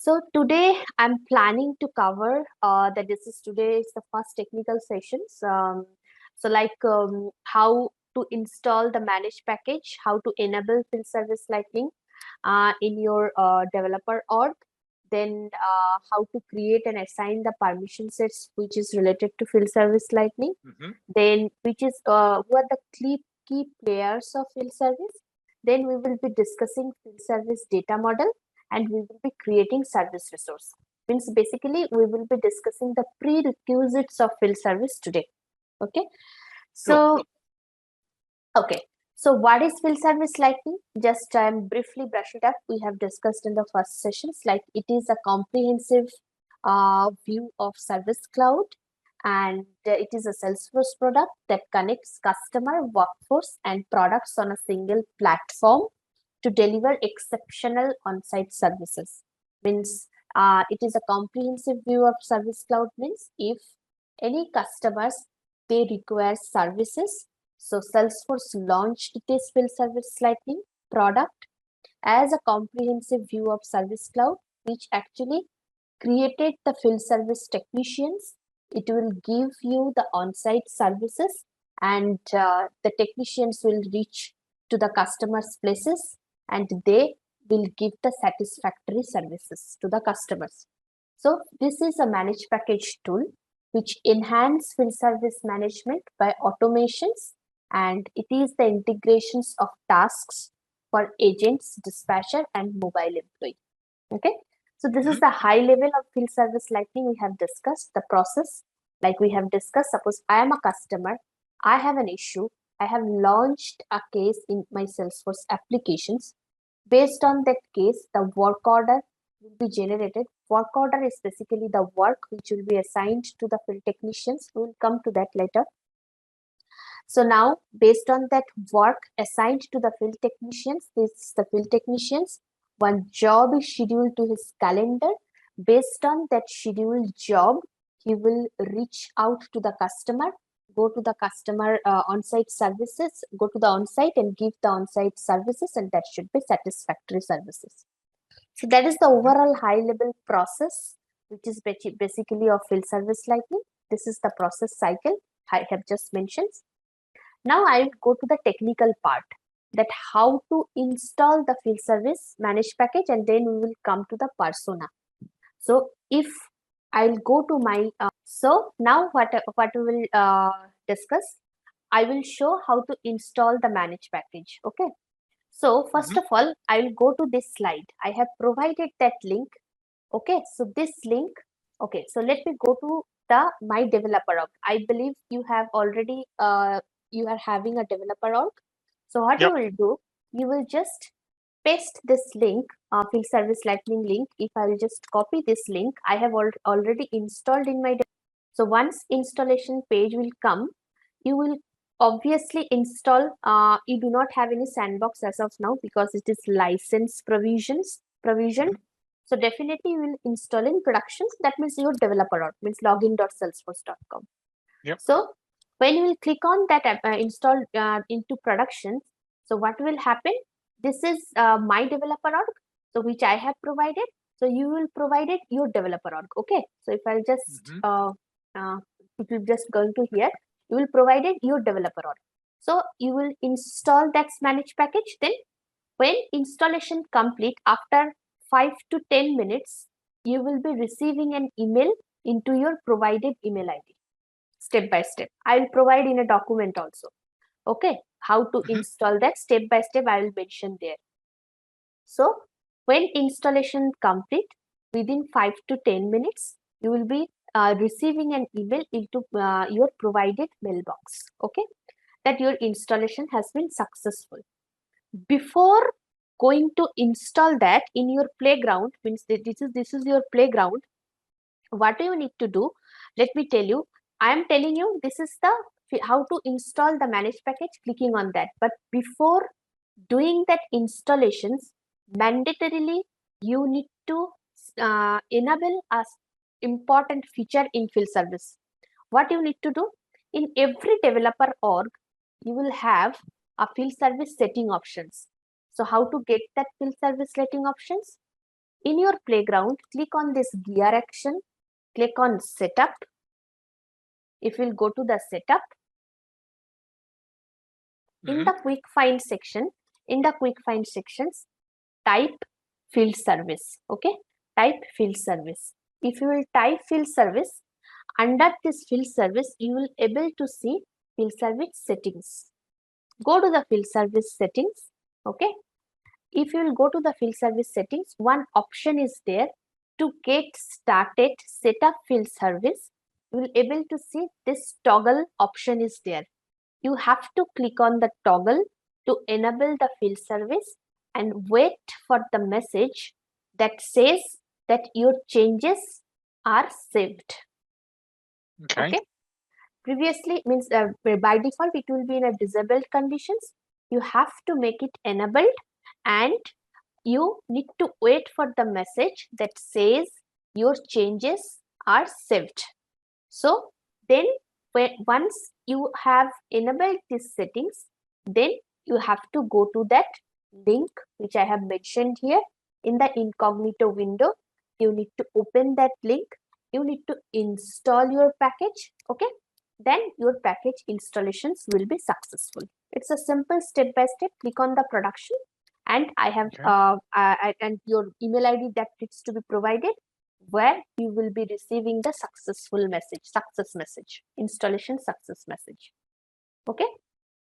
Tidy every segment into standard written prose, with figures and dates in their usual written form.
So today I'm planning to cover that today is the first technical sessions. How to install the managed package, how to enable field service lightning in your developer org, then how to create and assign the permission sets which is related to field service lightning, then which is who are the key players of field service. Then we will be discussing field service data model, and we will be creating service resource. Means basically we will be discussing the prerequisites of field service today. Okay. So okay. So what is field service lightning? Just briefly brush it up. We have discussed in the first sessions, like it is a comprehensive view of service cloud, and it is a Salesforce product that connects customer, workforce, and products on a single platform to deliver exceptional on-site services. Means it is a comprehensive view of service cloud. Means if any customers, they require services, so Salesforce launched this field service lightning product as a comprehensive view of service cloud, which actually created the field service technicians. It will give you the on-site services, and the technicians will reach to the customers' places, and they will give the satisfactory services to the customers. So this is a managed package tool which enhance field service management by automations, and it is the integrations of tasks for agents, dispatcher, and mobile employee. Okay. So this is the high level of field service lightning. We have discussed the process. Like we have discussed, suppose I am a customer, I have an issue, I have launched a case in my Salesforce applications. Based on that case, the work order will be generated. Work order is basically the work which will be assigned to the field technicians. We will come to that later. So now, based on that work assigned to the field technicians, one job is scheduled to his calendar. Based on that scheduled job, he will reach out to the customer, go to the customer on-site services, go to the on-site and give the on-site services, and that should be satisfactory services. So that is the overall high-level process, which is basically of field service lightning. This is the process cycle I have just mentioned. Now I will go to the technical part, that how to install the field service managed package, and then we will come to the persona. So if I'll go to my, so now what we will discuss, I will show how to install the managed package. Okay. So first of all, I will go to this slide. I have provided that link. Okay. So this link, okay. So let me go to the my developer org. I believe you have already you are having a developer org. So what you will do, you will just paste this link, field service lightning link. If I will just copy this link, I have already installed in my. So once installation page will come, you will obviously install. You do not have any sandbox as of now because it is license provisioned. So definitely you will install in production. That means your developer org, means login.salesforce.com. So when you will click on that install into production, so what will happen? This is my developer org, so which I have provided. So you will provide it your developer org. Okay. So if I'll just if you just going to here, you will provide it your developer org. So you will install that managed package. Then when installation complete, after 5 to 10 minutes, you will be receiving an email into your provided email ID. Step by step. I will provide in a document also. Okay. How to install that step by step, I will mention there. So when installation complete, within 5 to 10 minutes, you will be receiving an email into your provided mailbox. Okay. That your installation has been successful. Before going to install that in your playground, means that this is your playground. What do you need to do? Let me tell you. I am telling you this is the how to install the managed package, clicking on that. But before doing that installations, mandatorily you need to enable a important feature in field service. What you need to do? In every developer org, you will have a field service setting options. So how to get that field service setting options? In your playground, click on this gear action, click on setup. If you'll go to the setup, in the quick find section, type field service. Okay, type field service. If you will type field service, under this field service, you will able to see field service settings. Go to the field service settings. Okay, if you will go to the field service settings, one option is there to get started setup field service. You will able to see this toggle option is there. You have to click on the toggle to enable the field service and wait for the message that says that your changes are saved. Okay. Previously means by default it will be in a disabled conditions. You have to make it enabled and you need to wait for the message that says your changes are saved. So then once you have enabled these settings, then you have to go to that link which I have mentioned here in the incognito window. You need to open that link. You need to install your package. Okay, then your package installations will be successful. It's a simple step-by-step. Click on the production, and I have and your email ID that needs to be provided, where you will be receiving the successful message, installation success message. Okay.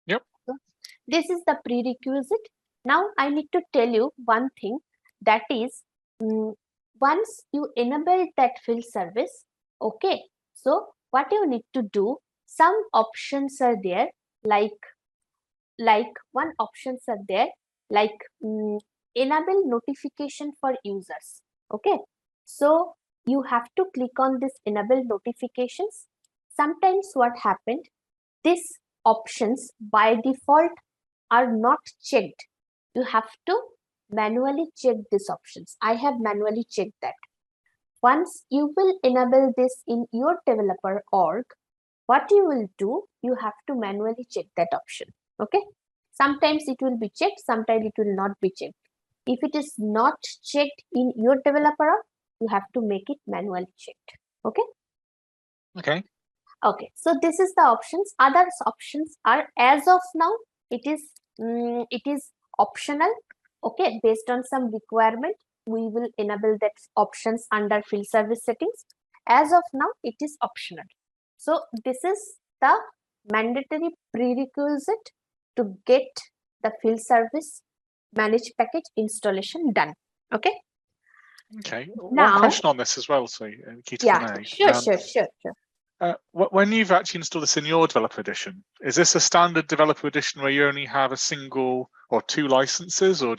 Yep. So this is the prerequisite. Now I need to tell you one thing, that is, once you enable that field service, okay, so what you need to do, some options are there, like one options are there, like enable notification for users. Okay, so you have to click on this enable notifications. Sometimes what happened, these options by default are not checked. You have to manually check these options. I have manually checked that. Once you will enable this in your developer org, what you will do, you have to manually check that option. Okay, sometimes it will be checked, sometimes it will not be checked. If it is not checked in your developer org, you have to make it manually checked. Okay, so this is the options. Other options are, as of now, it is optional. Okay, based on some requirement, we will enable that options under field service settings. As of now, it is optional. So this is the mandatory prerequisite to get the field service managed package installation done. Okay. Now, one question on this as well, so Keita. Sure. When you've actually installed this in your developer edition, is this a standard developer edition where you only have a single or two licenses, or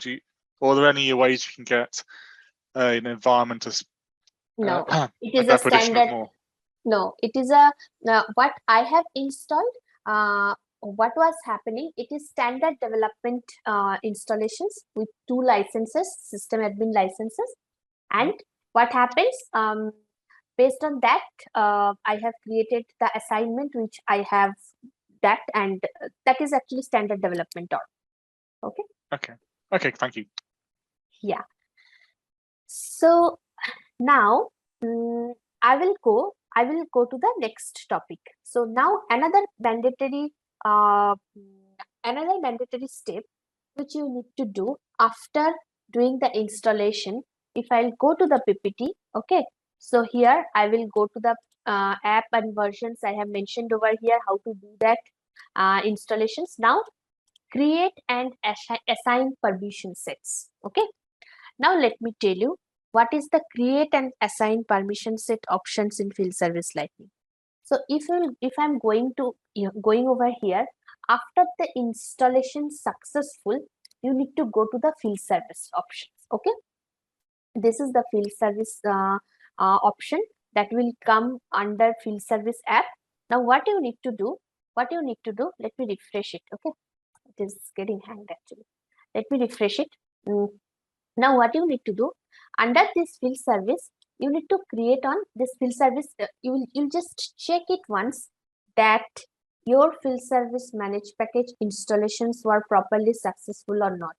are there any ways you can get an environment as no, it is a standard. No, it is a what I have installed. What was happening? It is standard development installations with 2 licenses, system admin licenses, and what happens? Based on that, I have created the assignment which I have that, and that is actually standard development org. Okay, thank you. Yeah. So now I will go to the next topic. So now another mandatory step which you need to do after doing the installation. If I'll go to the PPT, okay. So here I will go to the app and versions I have mentioned over here, how to do that installations. Now create and assign permission sets. Okay. Now let me tell you what is the create and assign permission set options in Field Service Lightning. So if I'm going over here, after the installation successful, you need to go to the field service options. Okay, this is the field service option that will come under field service app. Now what you need to do, let me refresh it. Okay, it is getting hanged actually. Let me refresh it. Now what you need to do, under this field service, you need to create on this field service. You'll just check it once that your field service managed package installations were properly successful or not.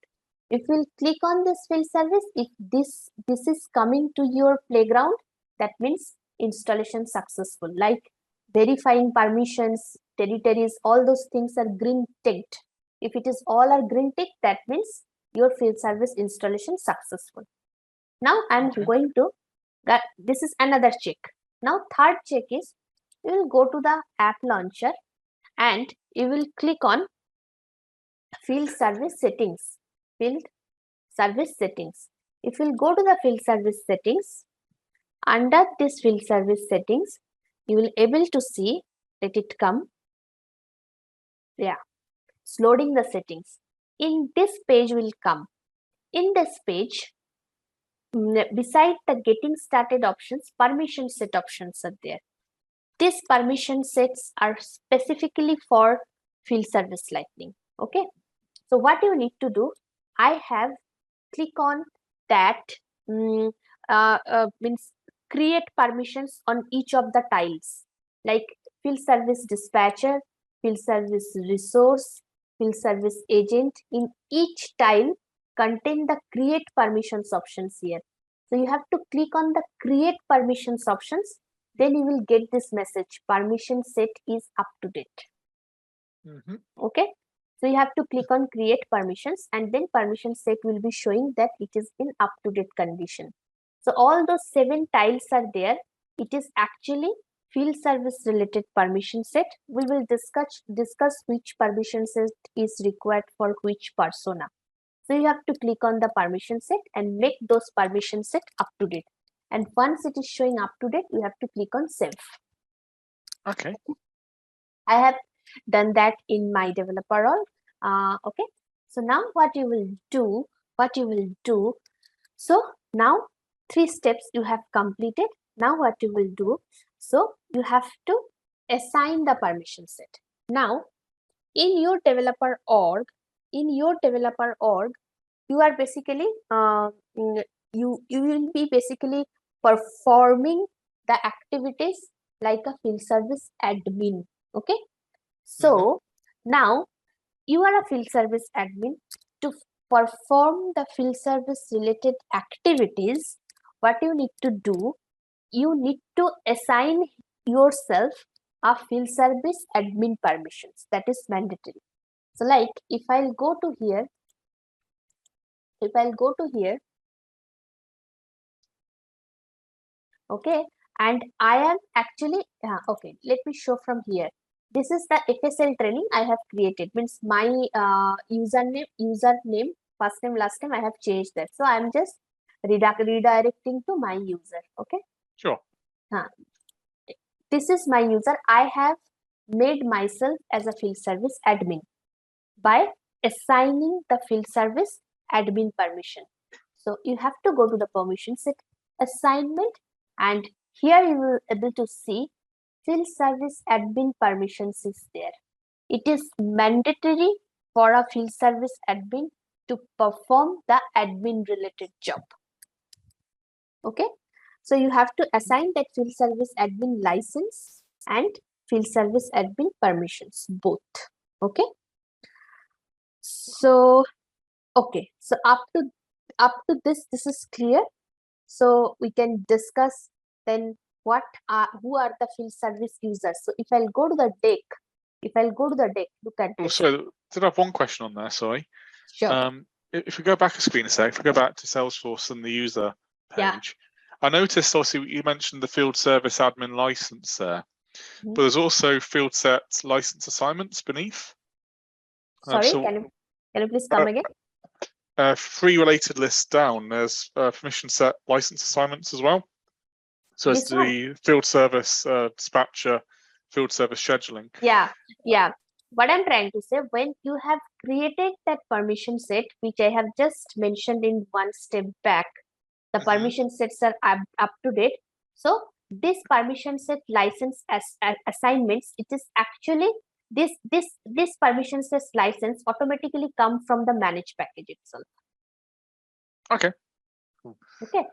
If we'll click on this field service, if this is coming to your playground, that means installation successful. Like verifying permissions, territories, all those things are green ticked. If it is all are green ticked, that means your field service installation successful. Now I'm going to that. This is another check. Now third check is you will go to the app launcher and you will click on field service settings. Field service settings. If you'll go to the field service settings, under this field service settings, you will able to see, let it come. Yeah, it's loading the settings. In this page will come. In this page, beside the getting started options, permission set options are there. These permission sets are specifically for field service lightning. Okay. So what you need to do, I have click on that means create permissions on each of the tiles, like field service dispatcher, field service resource, field service agent. In each tile contain the create permissions options here. So you have to click on the create permissions options, then you will get this message, permission set is up to date. Okay. So you have to click on create permissions and then permission set will be showing that it is in up-to-date condition. So all those 7 tiles are there. It is actually field service related permission set. We will discuss which permission set is required for which persona. So you have to click on the permission set and make those permission set up to date. And once it is showing up to date, you have to click on save. Okay. I have done that in my developer role. Okay, so now what you will do, so now 3 steps you have completed. Now what you will do, so you have to assign the permission set. Now in your developer org, you are basically you will be basically performing the activities like a field service admin. Okay, so now you are a field service admin. To perform the field service related activities, what you need to do, you need to assign yourself a field service admin permissions. That is mandatory. So like if I'll go to here, okay, and I am actually okay, let me show from here. This is the FSL training I have created, means my username, first name, last name, I have changed that. So I'm just redirecting to my user. Okay. Sure. This is my user. I have made myself as a field service admin by assigning the field service admin permission. So you have to go to the permission set assignment, and here you will able to see field service admin permissions is there. It is mandatory for a field service admin to perform the admin related job. Okay, so you have to assign that field service admin license and field service admin permissions both. Okay, so okay, so up to this is clear. So we can discuss then who are the field service users. So if I'll go to the deck, look at this. So did I have one question on there? Sorry. Sure. If we go back a screen a sec, if we go back to Salesforce and the user page, I noticed obviously you mentioned the field service admin license there, but there's also field set license assignments beneath. Sorry, can you please come again? 3 related lists down, there's permission set license assignments as well. So it's the field service dispatcher, field service scheduling. Yeah. What I'm trying to say, when you have created that permission set, which I have just mentioned in one step back, the permission sets are up to date. So this permission set license assignments, it is actually this permission set license automatically come from the managed package itself. Okay. Okay.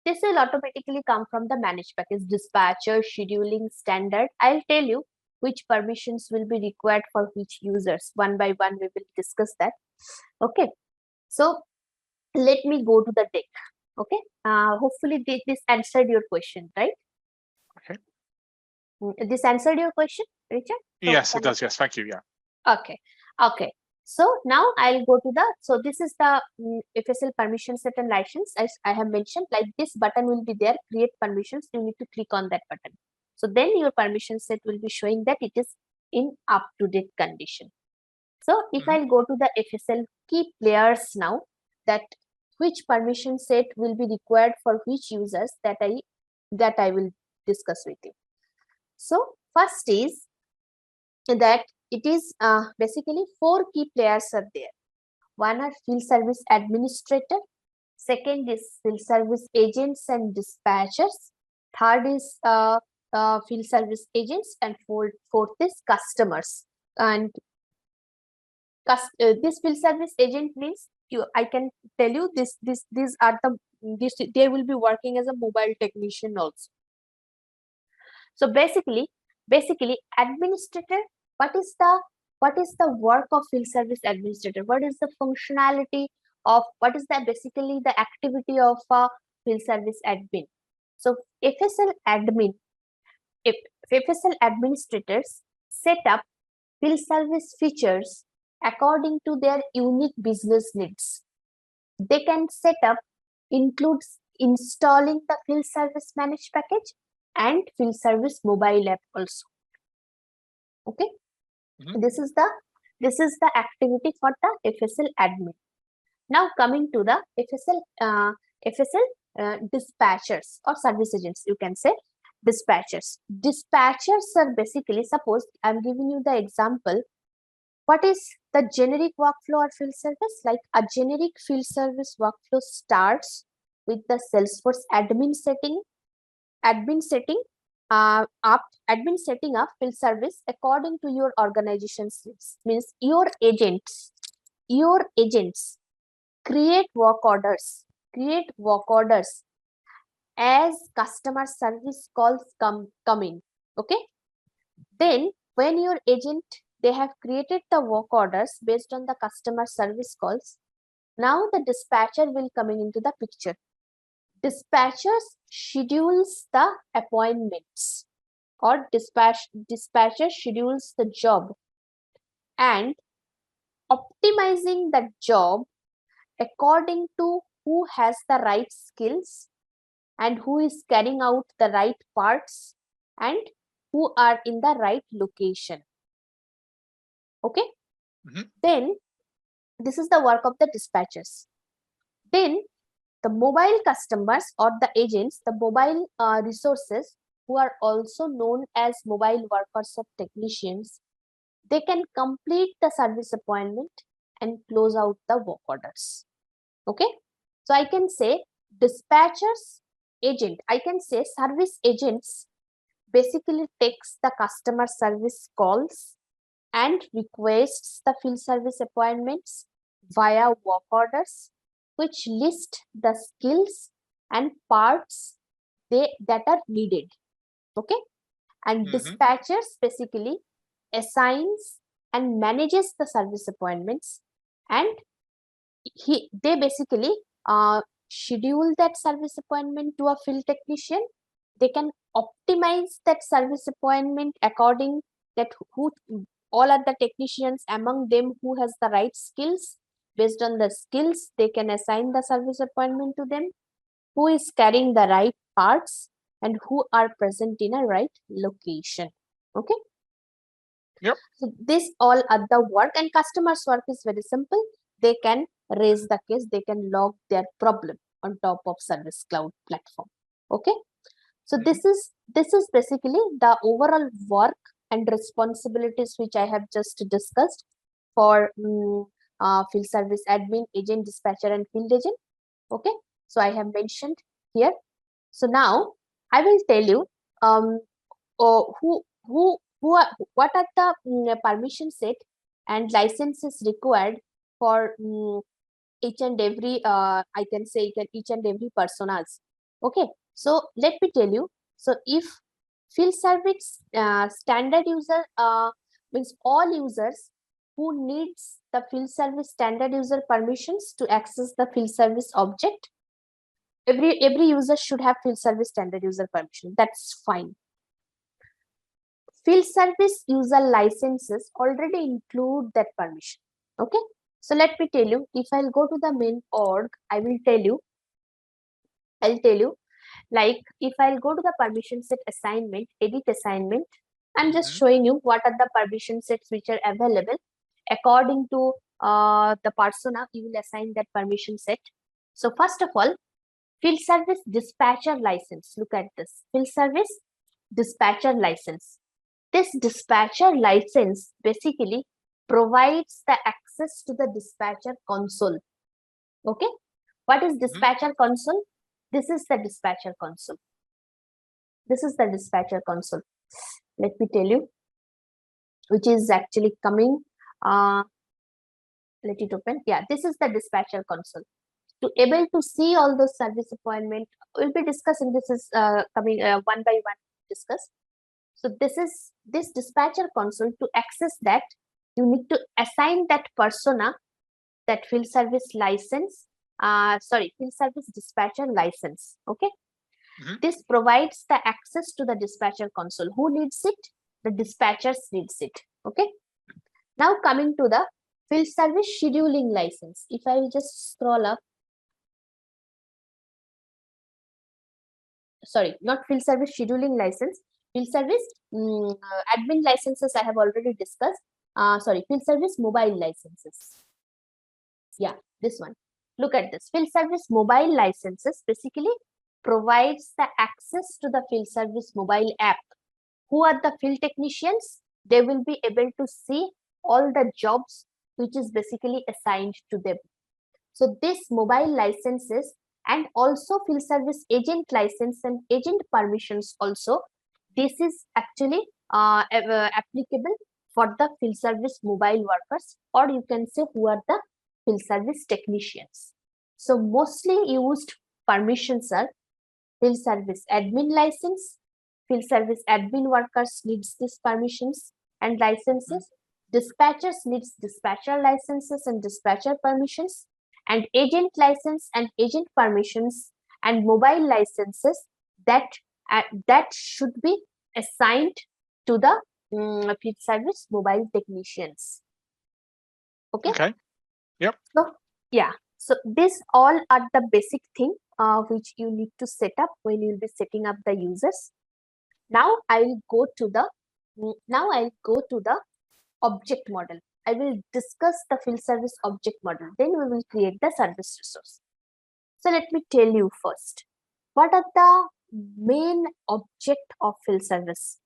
This will automatically come from the managed package, dispatcher, scheduling, standard. I'll tell you, which permissions will be required for which users. One by one, we will discuss that. Okay, so let me go to the deck. Okay, hopefully this answered your question, right? Okay. This answered your question, Richard? So Yes, it does. Yes, thank you. Yeah. Okay, okay. So now I'll go to the, so this is the FSL permission set and license. As I have mentioned, like this button will be there, create permissions. You need to click on that button. So then your permission set will be showing that it is in up-to-date condition. So if I'll go to the FSL key players now, that which permission set will be required for which users, that I will discuss with you. So first is that it is basically 4 key players are there. One are field service administrator, second is field service agents and dispatchers, third is field service agents, and fourth is customers. And this field service agent means I can tell you these are they will be working as a mobile technician also. So basically administrator, what is the work of field service administrator? What is the functionality of, what is the basically the activity of a field service admin? So FSL admin, if FSL administrators set up field service features according to their unique business needs. They can set up includes installing the field service managed package and field service mobile app also. Okay, this is the activity for the FSL admin. Now coming to the FSL dispatchers or service agents, you can say dispatchers. Dispatchers are basically, suppose I'm giving you the example. What is the generic workflow or field service? Like a generic field service workflow starts with the Salesforce admin setting up field service according to your organization's needs. Means your agents create work orders as customer service calls come in. Okay, then when your agent, they have created the work orders based on the customer service calls, now the dispatcher will coming into the picture. Dispatchers schedules the appointments, or dispatcher schedules the job and optimizing the job according to who has the right skills and who is carrying out the right parts and who are in the right location. Okay, then this is the work of the dispatchers. Then the mobile customers or the agents, the mobile resources, who are also known as mobile workers or technicians, they can complete the service appointment and close out the work orders. Okay, so I can say dispatchers agent, I can say service agents basically takes the customer service calls and requests the field service appointments via work orders, which list the skills and parts that are needed. Okay, and dispatchers basically assigns and manages the service appointments, and they basically schedule that service appointment to a field technician. They can optimize that service appointment according that who all are the technicians among them who has the right skills. Based on the skills, they can assign the service appointment to them, who is carrying the right parts and who are present in a right location. Okay. Yep. So this all are the work, and customers' work is very simple. They can raise the case, they can log their problem on top of Service Cloud platform. Okay. So this is basically the overall work and responsibilities which I have just discussed for field service admin, agent, dispatcher, and field agent. Okay, so I have mentioned here. So now I will tell you what are the permission set and licenses required for each and every I can say each and every personas. Okay, so let me tell you. So if Field service standard user means all users who needs the field service standard user permissions to access the field service object. Every user should have field service standard user permission. That's fine. Field service user licenses already include that permission. Okay. So let me tell you, if I'll go to the main org, I'll tell you, like if I'll go to the permission set assignment, edit assignment, I'm just showing you what are the permission sets which are available. According to the persona, you will assign that permission set. So first of all, field service dispatcher license. Look at this. Field service dispatcher license. This dispatcher license basically provides the access to the dispatcher console. Okay. What is dispatcher console? This is the dispatcher console. This is the dispatcher console. Let me tell you, which is actually coming. Let it open. Yeah, this is the dispatcher console. To able to see all those service appointment, we'll be discussing. This is coming one by one discuss. So this is this dispatcher console. To access that, you need to assign that persona that field service license. Field service dispatcher license. Okay. This provides the access to the dispatcher console. Who needs it? The dispatchers needs it. Okay. Now coming to the field service scheduling license. If I will just scroll up. Sorry, not field service scheduling license. Field service admin licenses I have already discussed. Field service mobile licenses. Yeah, this one. Look at this. Field service mobile licenses basically provides the access to the field service mobile app. Who are the field technicians? They will be able to see all the jobs which is basically assigned to them. So this mobile licenses and also field service agent license and agent permissions also, this is actually applicable for the field service mobile workers, or you can say who are the field service technicians. So mostly used permissions are field service admin license. Field service admin workers needs these permissions and licenses. Dispatchers needs dispatcher licenses and dispatcher permissions, and agent license and agent permissions and mobile licenses that should be assigned to the field service mobile technicians. Okay. Okay. Yep. So yeah. So these all are the basic thing which you need to set up when you'll be setting up the users. Now I'll go to the object model. I will discuss the field service object model. Then we will create the service resource. So let me tell you first, what are the main object of field service?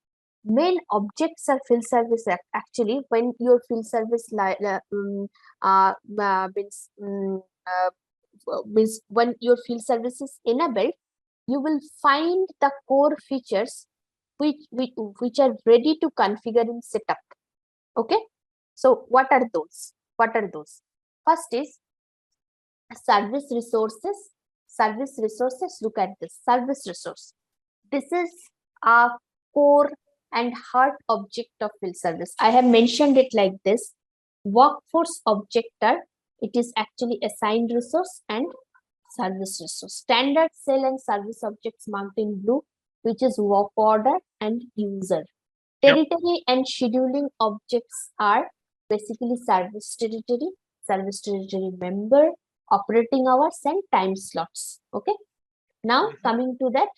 Main objects of field service actually when your field service means when your field service is enabled, you will find the core features which are ready to configure in setup. Okay. So what are those? First is service resources. Service resources. Look at this service resource. This is a core and heart object of field service. I have mentioned it like this. Workforce object are, it is actually assigned resource and service resource. Standard cell and service objects marked in blue, which is work order and user. Territory and scheduling objects are basically service territory member, operating hours and time slots. Okay. Now coming to that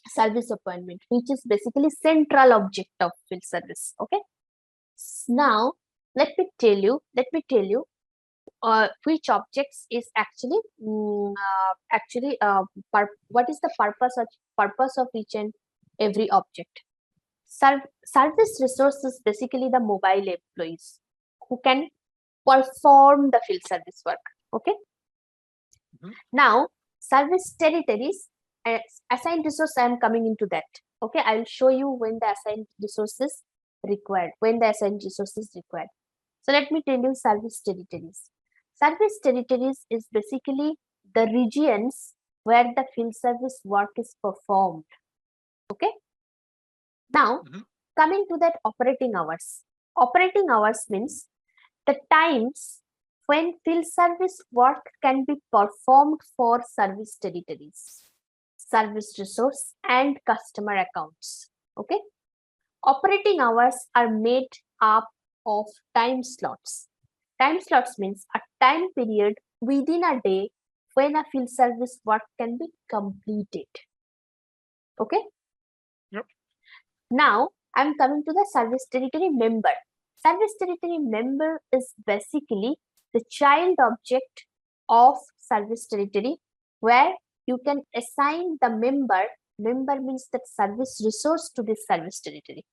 service appointment, which is basically central object of field service. Okay. Now let me tell you which objects is actually what is the purpose of each and every object. Service resource is basically the mobile employees who can perform the field service work. Okay. Now service territories, assigned resource, I am coming into that. Okay, I will show you when the assigned resources required. So let me tell you service territories. Service territories is basically the regions where the field service work is performed. Okay. Now, coming to that operating hours. Operating hours means the times when field service work can be performed for service territories, service resource, and customer accounts. Okay. Operating hours are made up of time slots. Time slots means a time period within a day when a field service work can be completed. Okay. Yep. Now I'm coming to the service territory member. Service territory member is basically the child object of service territory where you can assign the member. Member means that service resource to this service territory.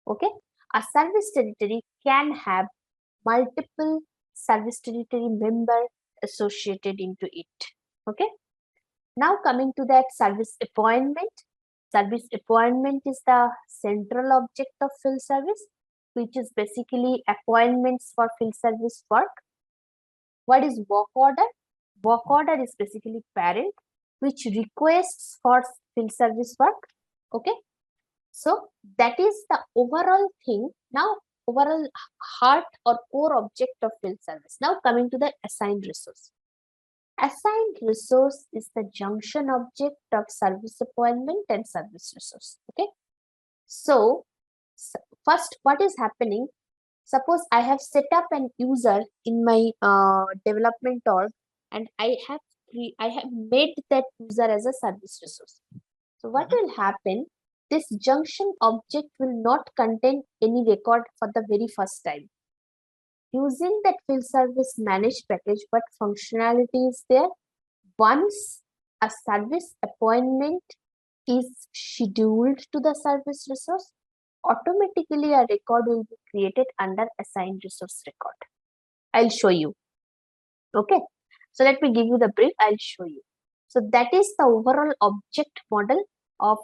Okay. A service territory can have multiple service territory member associated into it. Okay. Now coming to that service appointment. Service appointment is the central object of field service, which is basically appointments for field service work. What is work order? Work order is basically parent, which requests for field service work. Okay. So that is the overall thing. Now, overall heart or core object of field service. Now coming to the assigned resource. Assigned resource is the junction object of service appointment and service resource. Okay. So first, what is happening? Suppose I have set up an user in my development org, and I have made that user as a service resource. So what will happen? This junction object will not contain any record for the very first time. Using that field service managed package, what functionality is there? Once a service appointment is scheduled to the service resource, automatically a record will be created under assigned resource record. I'll show you. Okay. So let me give you the brief. I'll show you. So that is the overall object model of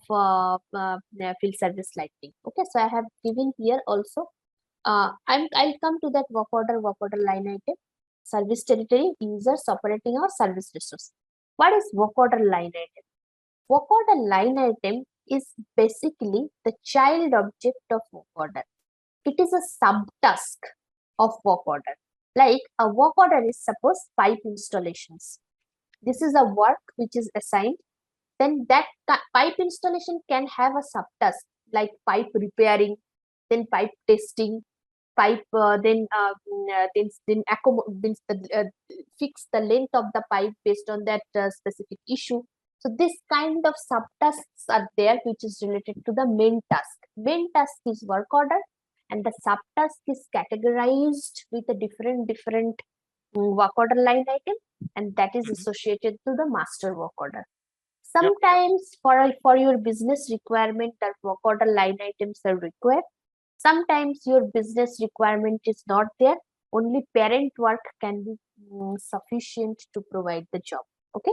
field service lightning. Okay. So I have given here also. I'll come to that work order line item, service territory, users, operating or service resource. What is work order line item? Work order line item is basically the child object of work order. It is a subtask of work order. Like a work order is suppose pipe installations. This is a work which is assigned. Then that pipe installation can have a subtask like pipe repairing, then pipe testing, pipe fix the length of the pipe based on that specific issue. So this kind of subtasks are there which is related to the main task. Main task is work order, and the subtask is categorized with a different work order line item, and that is associated to the master work order. Sometimes for your business requirement, that work order line items are required. Sometimes your business requirement is not there. Only parent work can be sufficient to provide the job. Okay.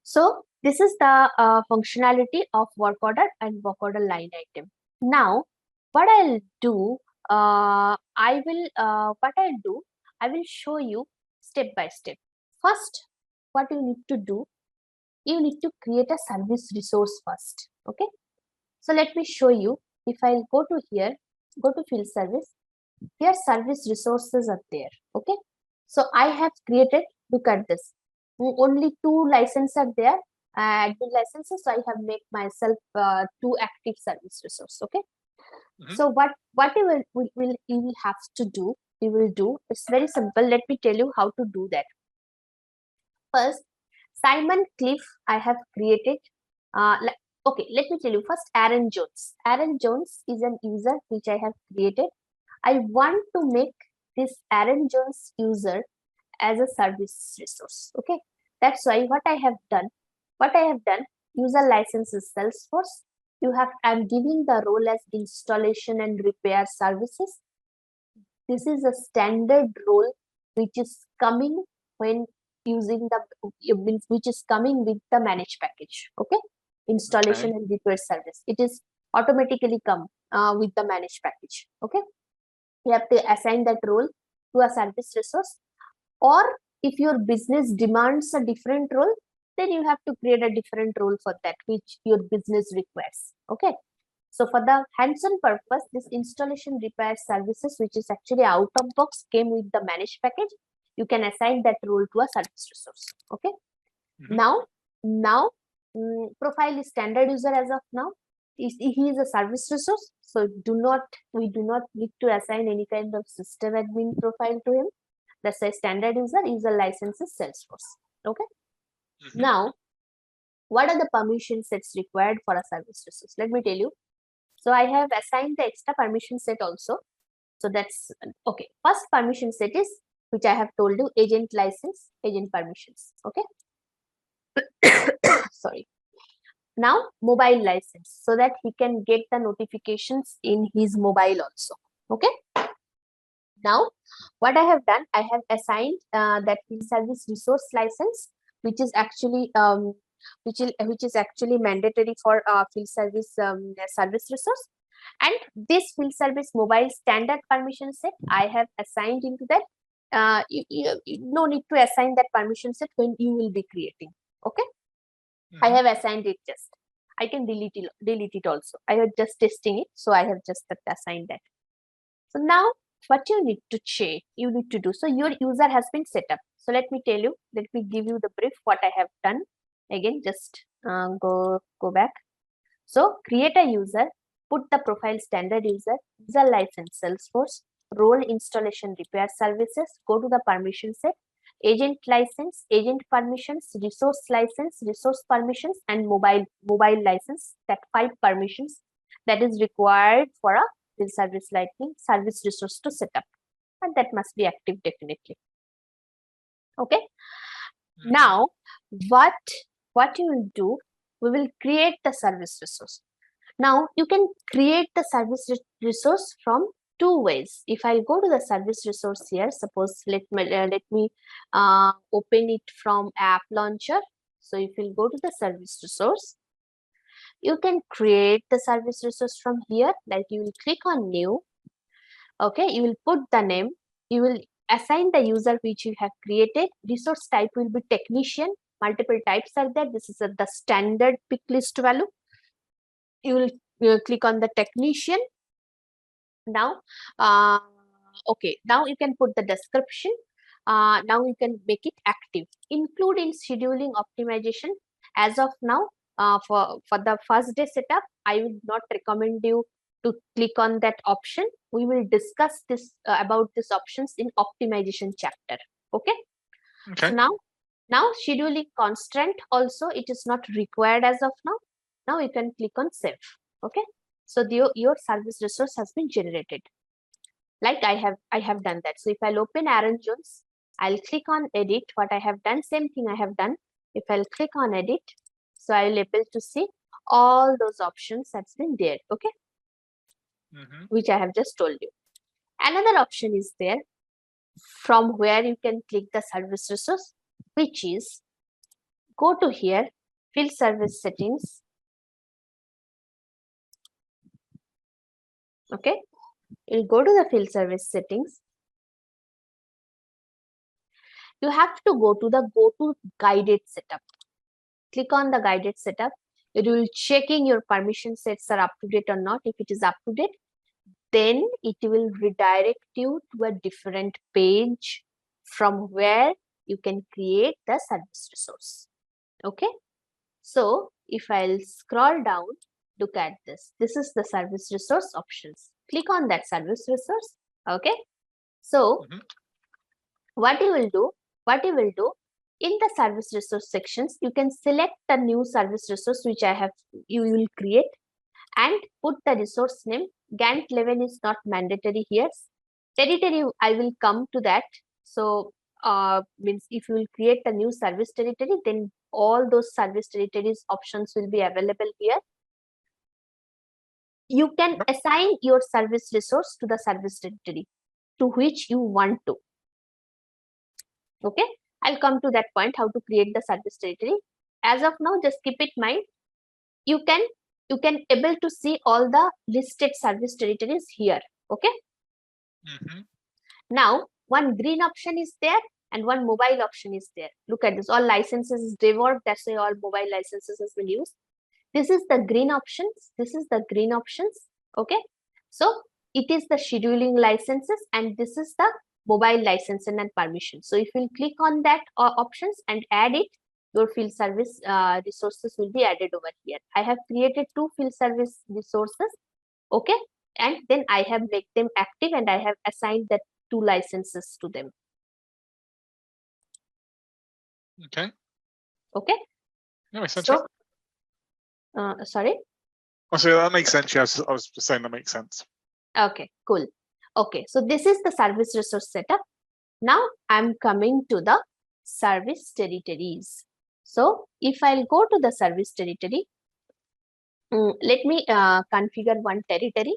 So this is the functionality of work order and work order line item. Now, what I'll do, I will show you step by step. First, what you need to do, you need to create a service resource first. Okay. So let me show you. If I go to here, go to field service, here service resources are there. Okay. So I have created, look at this. Only 2 licenses are there, admin licenses. So I have made myself 2 active service resource. Okay. So what you will have to do, you will do, it's very simple. Let me tell you how to do that. First, Simon Cliff I have created. Okay, let me tell you first. Aaron Jones. Aaron Jones is an user which I have created. I want to make this Aaron Jones user as a service resource. Okay, that's why what I have done, user license is Salesforce. I'm giving the role as installation and repair services. This is a standard role which is coming when using which is coming with the managed package. Okay, installation and repair service. It is automatically come with the managed package. Okay, you have to assign that role to a service resource, or if your business demands a different role, then you have to create a different role for that which your business requires. Okay. So for the hands-on purpose, this installation repair services, which is actually out of box, came with the managed package. You can assign that role to a service resource. Okay. Now, profile is standard user as of now. He is a service resource, so we do not need to assign any kind of system admin profile to him. That's a standard user licenses Salesforce. Okay. Now, what are the permission sets required for a service resource? Let me tell you. So I have assigned the extra permission set also. So that's okay. First permission set is, which I have told you, agent license, agent permissions. Okay. Sorry. Now mobile license, so that he can get the notifications in his mobile also. Okay. Now what I have done, I have assigned that field service resource license, which is actually which is actually mandatory for field service service resource. And this field service mobile standard permission set, I have assigned into that. You no need to assign that permission set when you will be creating. Okay. I have assigned it just. I can delete it also. I have just testing it, so I have just assigned that. So now what you need to check, you need to do. So your user has been set up. So let me tell you, let me give you the brief what I have done. Again, just go back. So create a user, put the profile standard user license Salesforce, role installation repair services, go to the permission set, agent license, agent permissions, resource license, resource permissions, and mobile license. That 5 permissions that is required for a Field Service Lightning service resource to set up, and that must be active definitely. Okay. Now what you will do, we will create the service resource. Now you can create the service resource from 2 ways. If I go to the service resource here, suppose let me open it from app launcher. So if you go to the service resource, you can create the service resource from here. Like you will click on new. Okay, you will put the name, you will assign the user which you have created. Resource type will be technician. Multiple types are there. This is the standard pick list value. You will click on the technician. Now okay, now you can put the description. Now you can make it active, including scheduling optimization. As of now, for the first day setup, I would not recommend you to click on that option. We will discuss this about these options in optimization chapter. Okay. So now scheduling constraint also, it is not required as of now. Now you can click on save. Okay. So your service resource has been generated. Like I have done that. So if I'll open Aaron Jones, I'll click on edit. What I have done, same thing I have done. If I'll click on edit, so I'll able to see all those options that's been there. Okay. Which I have just told you. Another option is there from where you can click the service resource, which is go to here, field service settings. Okay, you'll go to the field service settings. You have to go to the guided setup. Click on the guided setup. It will checking your permission sets are up to date or not. If it is up to date, then it will redirect you to a different page from where you can create the service resource. Okay. So if I'll scroll down, look at this. This is the service resource options. Click on that service resource. Okay. So what you will do in the service resource sections, you can select the new service resource which you will create and put the resource name. Gantt 11 is not mandatory here. Territory, I will come to that. So means if you will create a new service territory, then all those service territories options will be available here. You can assign your service resource to the service territory to which you want to. Okay, I'll come to that point, how to create the service territory. As of now, just keep it in mind. You can able to see all the listed service territories here. Okay. Now one green option is there and one mobile option is there. Look at this, all licenses is devolved, that's why all mobile licenses has been used. This is the green options, this is the green options. Okay, so it is the scheduling licenses, and this is the mobile license and permission. So if you click on that options and add it, your field service resources will be added over here. I have created 2 field service resources. Okay, and then I have made them active, and I have assigned that 2 licenses to them. Okay. Okay. That makes sense. So, sorry. Oh, so that makes sense. Yes, I was just saying that makes sense. Okay, cool. Okay, so this is the service resource setup. Now I'm coming to the service territories. So if I'll go to the service territory, let me configure one territory.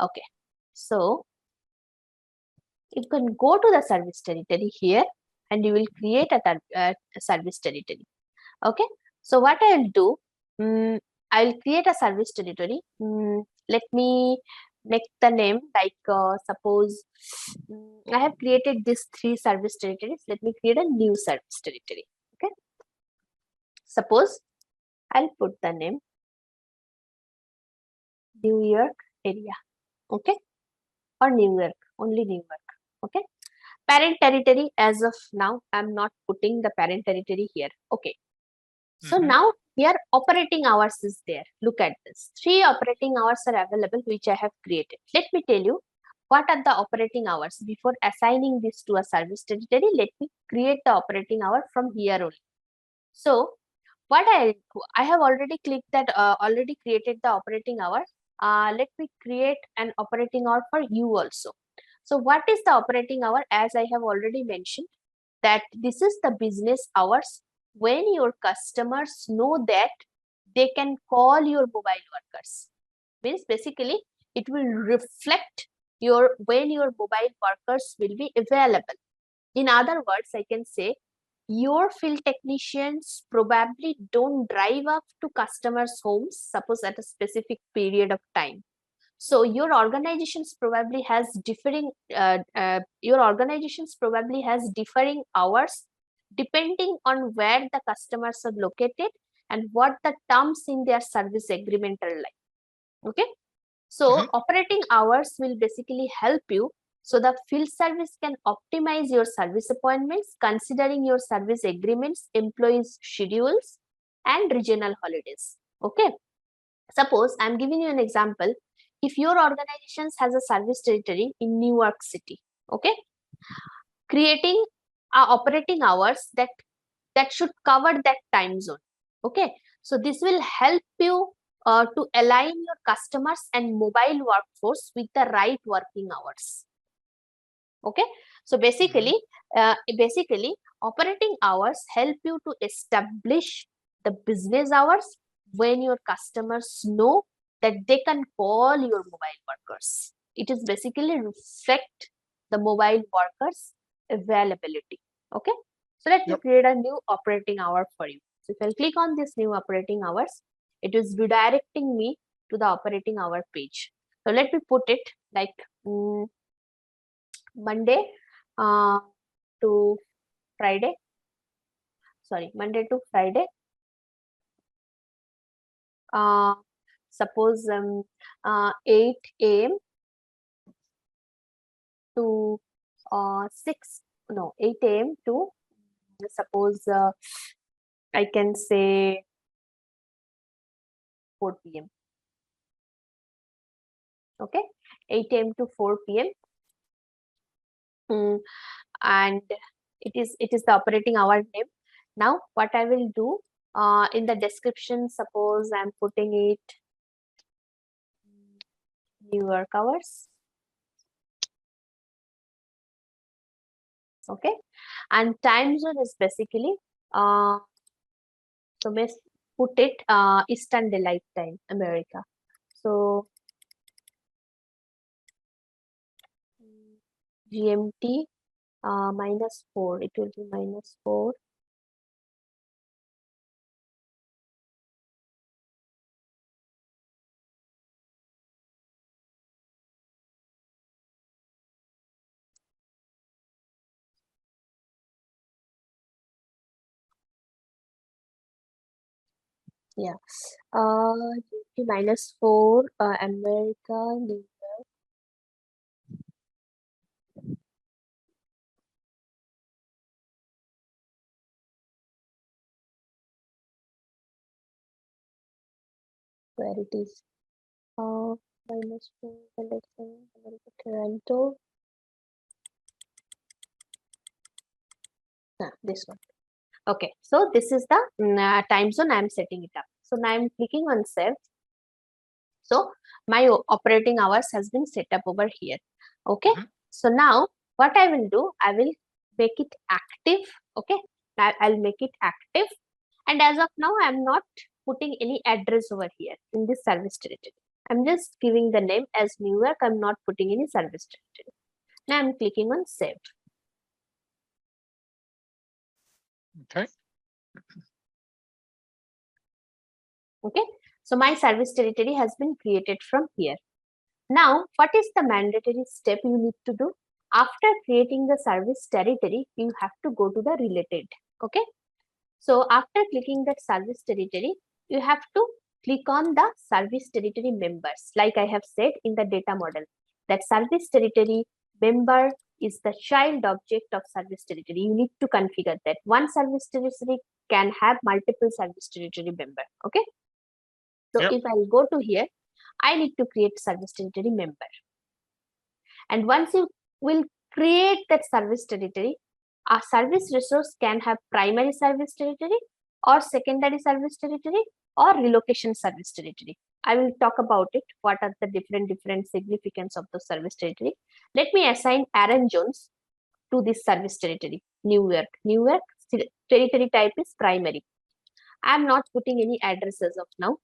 Okay, so you can go to the service territory here, and you will create a service territory. Okay, so what I'll do, I'll create a service territory. Let me make the name like suppose I have created these 3 service territories. Let me create a new service territory. Okay, suppose I'll put the name New York area. Okay, or New York, only New York. Okay, parent territory, as of now I'm not putting the parent territory here. Okay, so now here operating hours is there. Look at this. 3 operating hours are available which I have created. Let me tell you what are the operating hours. Before assigning this to a service territory, let me create the operating hour from here only. So what I have already clicked that already created the operating hour. Let me create an operating hour for you also. So what is the operating hour? As I have already mentioned, that this is the business hours when your customers know that they can call your mobile workers. Means basically it will reflect your when your mobile workers will be available. In other words, I can say your field technicians probably don't drive up to customers' homes, suppose at a specific period of time. So your organizations probably has differing hours depending on where the customers are located and what the terms in their service agreement are like. Okay, so operating hours will basically help you so the field service can optimize your service appointments considering your service agreements, employees schedules, and regional holidays. Okay, suppose I'm giving you an example. If your organization has a service territory in New York City, okay, creating operating hours that should cover that time zone. Okay, so this will help you to align your customers and mobile workforce with the right working hours. Okay, so basically operating hours help you to establish the business hours when your customers know that they can call your mobile workers. It is basically reflect the mobile workers availability. Okay, so let me create a new operating hour for you. So if I click on this new operating hours, it is redirecting me to the operating hour page. So let me put it like Monday to Friday. Sorry, Monday to Friday. Suppose 8 a.m. to 8 a.m. to suppose I can say 4 p.m. Okay, 8 a.m. to 4 p.m. And it is the operating hour name. Now what I will do in the description, suppose I'm putting it New York hours. Okay, and time zone is basically so let's put it Eastern Daylight Time, America. So GMT -4, it will be -4. Yeah. -4 America, New York. Where it is. -4 America, Toronto. This one. Okay, so this is the time zone I'm setting it up. So now I'm clicking on save. So my operating hours has been set up over here. Okay, so now what I will do, I will make it active. Okay, I'll make it active, and as of now I'm not putting any address over here in this service territory. I'm just giving the name as New York. I'm not putting any service territory. Now I'm clicking on save. Okay. Okay, so my service territory has been created from here. Now, what is the mandatory step you need to do? After creating the service territory, you have to go to the related. Okay, so after clicking that service territory, you have to click on the service territory members. Like I have said in the data model, that service territory member is the child object of service territory. You need to configure that. One service territory can have multiple service territory member. Okay, so Yep. if I go to here, I need to create service territory member. And once you will create that service territory, a service resource can have primary service territory or secondary service territory or relocation service territory. I will talk about it. What are the different significance of the service territory? Let me assign Aaron Jones to this service territory, New York. New York territory type is primary. I am not putting any address as of now.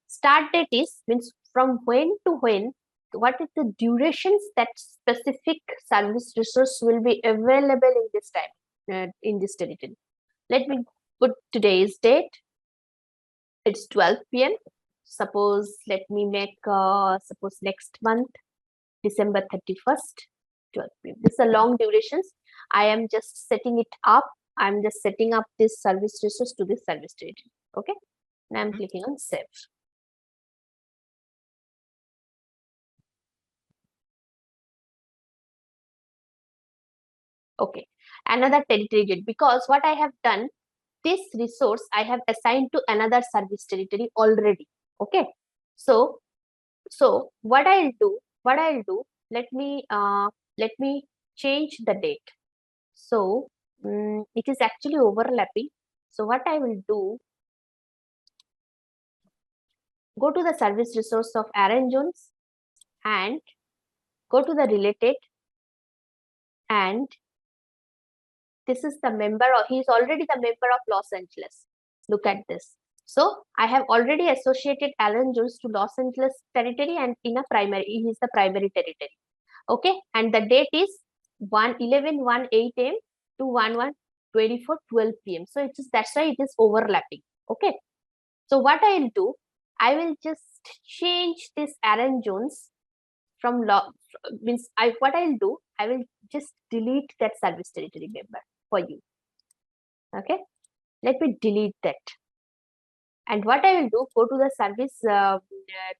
Start date is means from when to when, what is the durations that specific service resource will be available in this time, in this territory. Let me put today's date. It's 12 p.m. Suppose let me make suppose next month, December 31st, 12 p.m. This is a long durations. I am just setting it up. I'm just setting up this service resource to this service territory. Okay. Now I'm clicking on save. Okay, another territory date, because what I have done, this resource I have assigned to another service territory already. Okay, so what I'll do, let me change the date. So it is actually overlapping. So what I will do, go to the service resource of Aaron Jones and go to the related, and this is the member, or he is already the member of Los Angeles. Look at this. So I have already associated Alan Jones to Los Angeles territory, and in a primary, he is the primary territory. Okay, and the date is 1/11/1/8 a.m. to 1/1/24/12 p.m. So it is, that's why it is overlapping. Okay, so what I will do, I will just change this Aaron Jones from means what I'll do, I will just delete that service territory member for you. Okay, let me delete that. And what I will do, go to the service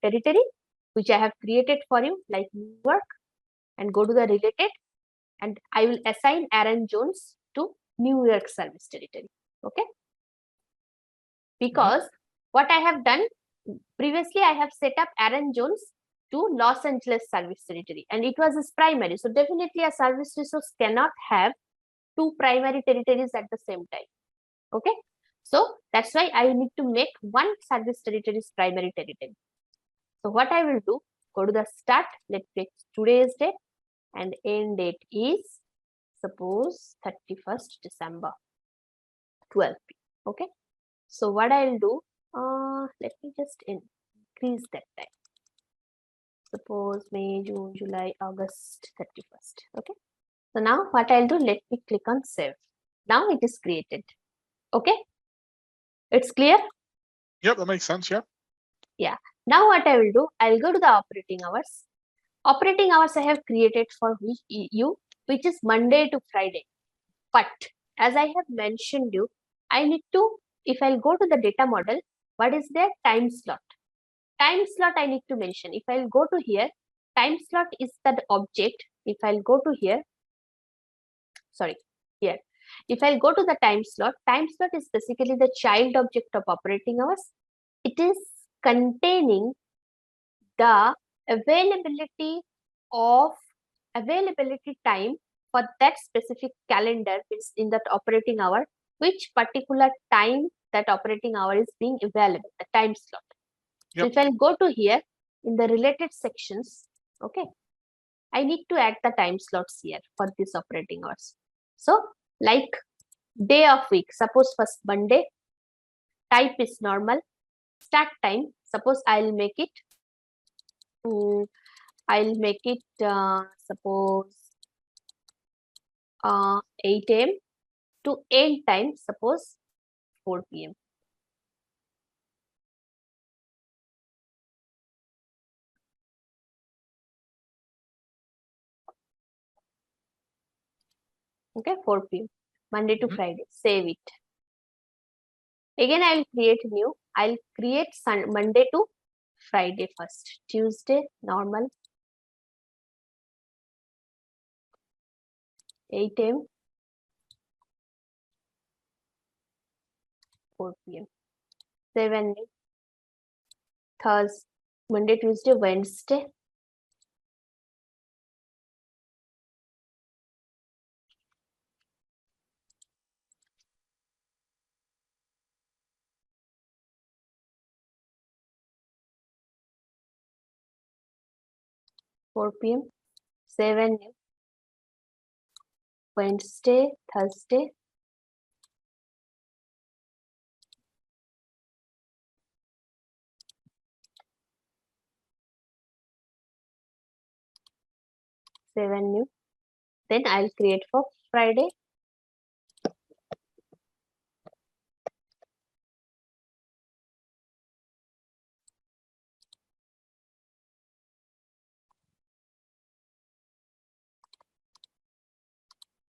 territory which I have created for you, like New York, and go to the related, and I will assign Aaron Jones to New York service territory. Okay, because what I have done previously, I have set up Aaron Jones to Los Angeles service territory, and it was his primary. So definitely a service resource cannot have two primary territories at the same time. Okay, so that's why I need to make one service territory's primary territory. So what I will do, go to the start, let's take today's date, and end date is suppose 31st December 12 p. Okay, so what I'll do, let me just increase that time. Suppose May, June, July, August 31st. Okay, so now what I'll do, let me click on save. Now it is created. Okay, it's clear? Yep, that makes sense. Yeah. Yeah. Now what I will do, I'll go to the operating hours. Operating hours I have created for you, which is Monday to Friday. But as I have mentioned you, I need to, if I'll go to the data model, What is there? Time slot. Time slot I need to mention. If I'll go to here, time slot is that object. If I'll go to here, sorry, here. If I'll go to the time slot is basically the child object of operating hours. It is containing the availability time for that specific calendar is in that operating hour, which particular time that operating hour is being available, the time slot. Yep. So if I'll go to here in the related sections, okay, I need to add the time slots here for this operating hours. So like day of week, suppose first Monday, type is normal, start time, suppose I'll make it suppose 8 a.m. to end time, suppose 4 p.m. Okay, 4 p.m. Monday to Friday. Save it. Again, I will create new. I'll create Monday to Friday first. Tuesday, normal. 8 a.m. 4 p.m. 7 Thursday, Monday, Tuesday, Wednesday. Four p.m. 7 Wednesday, Thursday. New. Then I'll create for Friday.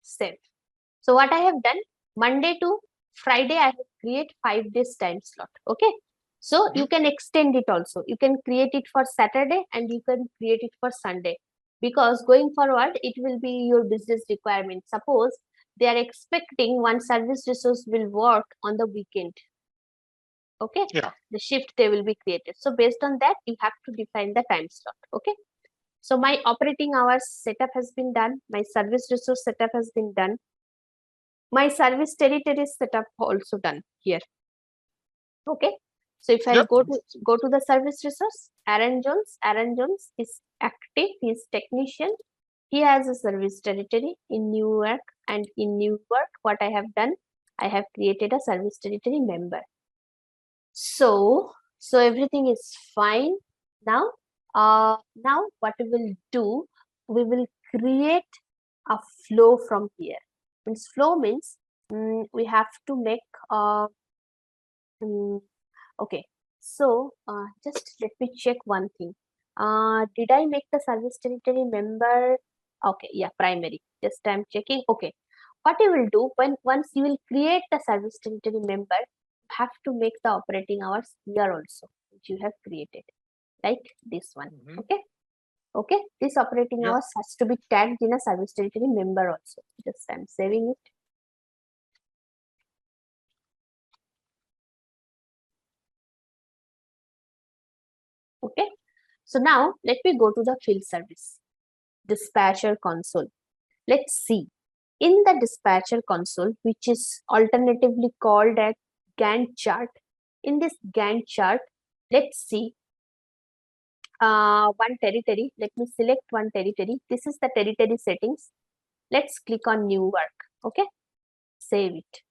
Save. So what I have done, Monday to Friday, I have create 5 days time slot. Okay. So you can extend it also. You can create it for Saturday and you can create it for Sunday, because going forward, it will be your business requirement. Suppose they are expecting one service resource will work on the weekend. Okay. Yeah. The shift they will be created. So based on that, you have to define the time slot. Okay. So my operating hours setup has been done. My service resource setup has been done. My service territory setup also done here. Okay. So if I go to the service resource, Aaron Jones is active. He is technician. He has a service territory in New York, and in New York, what I have done, I have created a service territory member. So everything is fine now. Now what we will do, we will create a flow from here. Means flow means we have to make okay. So just let me check one thing. Did I make the service territory member? Okay, yeah, primary. Just I'm checking. Okay, what you will do once you will create the service territory member, you have to make the operating hours here also, which you have created, like this one. Okay, this operating hours has to be tagged in a service territory member also. Just I'm saving it. Okay, so now let me go to the field service dispatcher console. Let's see. In the dispatcher console, which is alternatively called a Gantt chart, in this Gantt chart, let's see one territory. Let me select one territory. This is the territory settings. Let's click on new work. Okay, save it.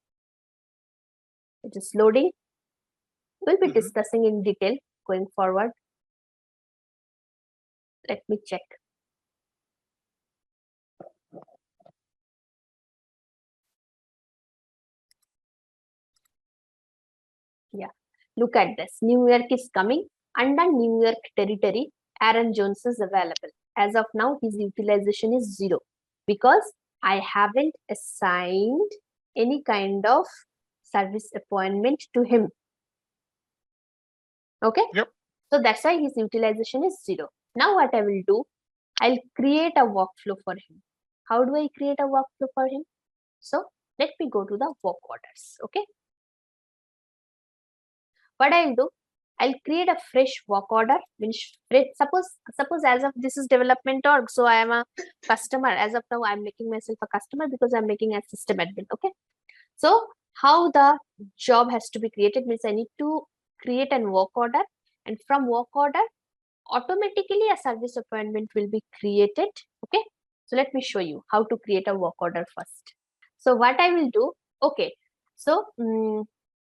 It is loading. We'll be discussing in detail going forward. Let me check. Yeah, look at this. New York is coming. Under New York territory, Aaron Jones is available. As of now, his utilization is 0 because I haven't assigned any kind of service appointment to him. Okay. Yep. So that's why his utilization is 0. Now what I will do, I'll create a workflow for him. How do I create a workflow for him? So let me go to the work orders. Okay. What I'll do, I'll create a fresh work order. Suppose as of this is development org, so I am a customer. As of now, I'm making myself a customer because I'm making a system admin. Okay. So how the job has to be created means I need to create an work order, and from work order, automatically a service appointment will be created. Okay. So let me show you how to create a work order first. So what I will do, okay. So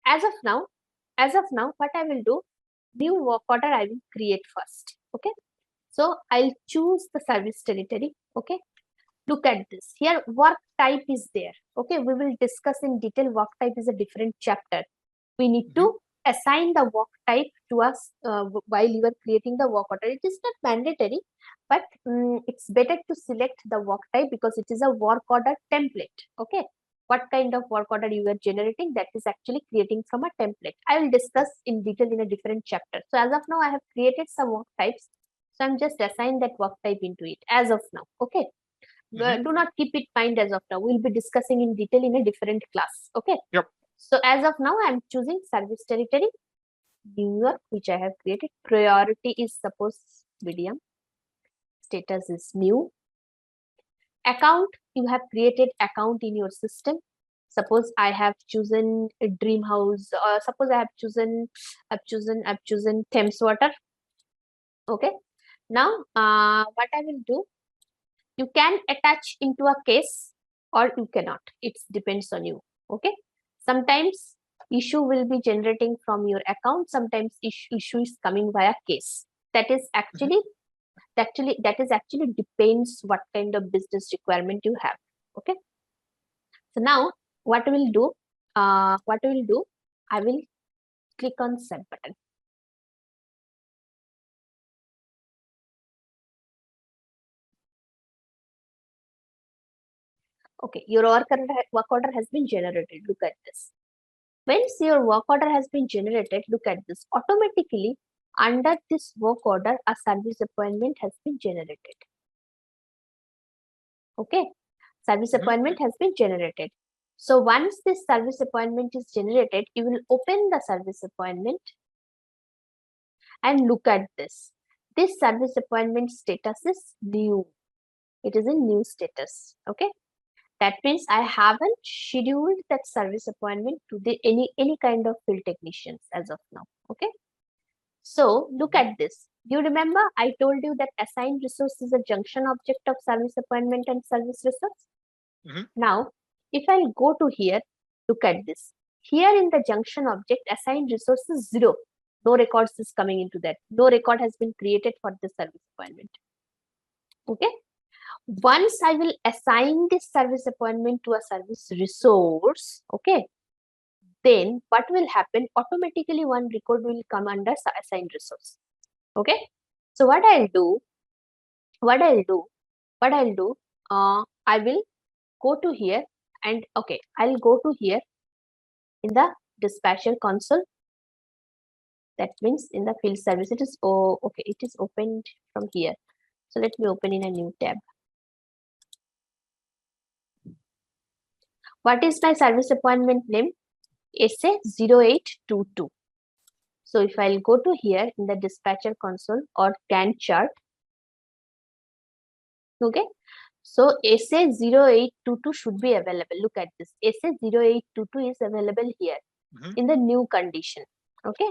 as of now, what I will do, new work order I will create first. Okay. So I'll choose the service territory. Okay. Look at this. Here work type is there. Okay. We will discuss in detail. Work type is a different chapter. We need to assign the work type to us while you are creating the work order. It is not mandatory, but it's better to select the work type because it is a work order template. Okay. What kind of work order you are generating, that is actually creating from a template. I will discuss in detail in a different chapter. So as of now, I have created some work types. So I'm just assigning that work type into it as of now. Okay. Do not keep it mind as of now. We'll be discussing in detail in a different class. Okay. Yep. So as of now, I'm choosing service territory, New York, which I have created. Priority is suppose medium. Status is new. Account, you have created account in your system. Suppose I have chosen a dream house, or suppose I've chosen Thames Water. Okay. Now, what I will do, you can attach into a case or you cannot. It depends on you. Okay. Sometimes issue will be generating from your account. Sometimes issue is coming via case. That is actually depends what kind of business requirement you have. Okay. So now what we'll do, I will click on send button. Okay, your work order has been generated. Look at this. Once your work order has been generated, look at this. Automatically, under this work order, a service appointment has been generated. Okay, service appointment has been generated. So once this service appointment is generated, you will open the service appointment and look at this. This service appointment status is new. It is in new status. Okay. That means I haven't scheduled that service appointment to the any kind of field technicians as of now. Okay. So look at this. You remember I told you that assigned resource is a junction object of service appointment and service resource. Now, if I go to here, look at this. Here in the junction object, assigned resource is 0. No records is coming into that. No record has been created for the service appointment. Okay. Once I will assign this service appointment to a service resource, okay, then what will happen? Automatically one record will come under assigned resource. Okay. So what I'll do, I will go to here and okay, I'll go to here in the dispatcher console. That means in the field service, it is okay, it is opened from here. So let me open in a new tab. What is my service appointment name? SA0822. So if I'll go to here in the dispatcher console or Gantt chart, okay. So SA0822 should be available. Look at this. SA0822 is available here in the new condition. Okay.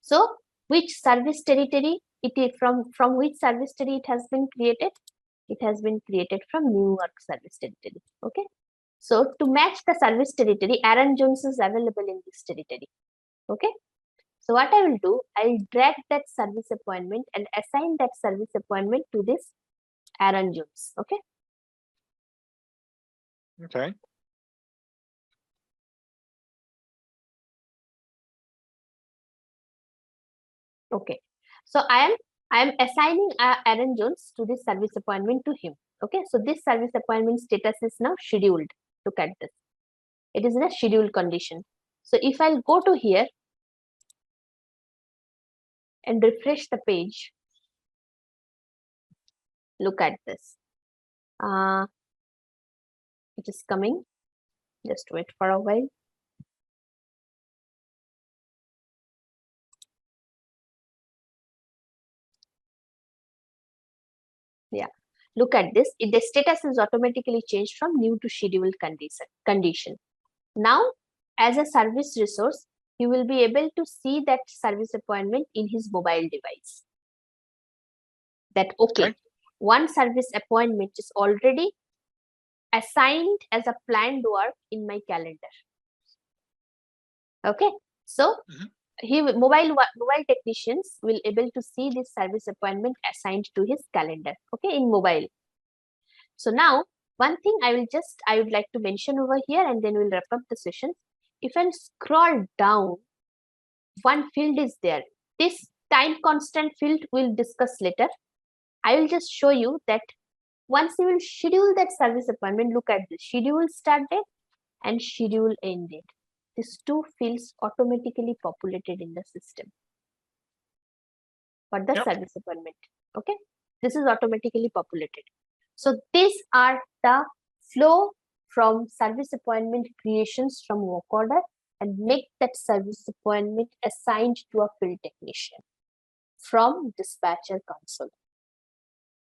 So which service territory it is from which service territory it has been created? It has been created from Newark service territory. Okay. So to match the service territory, Aaron Jones is available in this territory. Okay. So what I will do, I'll drag that service appointment and assign that service appointment to this Aaron Jones. Okay. Okay. Okay. So I am assigning Aaron Jones to this service appointment to him. Okay. So this service appointment status is now scheduled. Look at this. It is in a scheduled condition. So if I'll go to here, and refresh the page, look at this. It is coming. Just wait for a while. Yeah, look at this. The status is automatically changed from new to scheduled condition. Now, as a service resource, he will be able to see that service appointment in his mobile device. That okay, one service appointment is already assigned as a planned work in my calendar. Okay, so mobile technicians will able to see this service appointment assigned to his calendar. Okay, in mobile. So now one thing I would like to mention over here, and then we'll wrap up the session. If I scroll down, one field is there. This time constant field we'll discuss later. I will just show you that once you will schedule that service appointment, look at the schedule start date and schedule end date. These two fields automatically populated in the system for the service appointment. Okay, this is automatically populated. So these are the flow from service appointment creations from work order and make that service appointment assigned to a field technician from dispatcher console.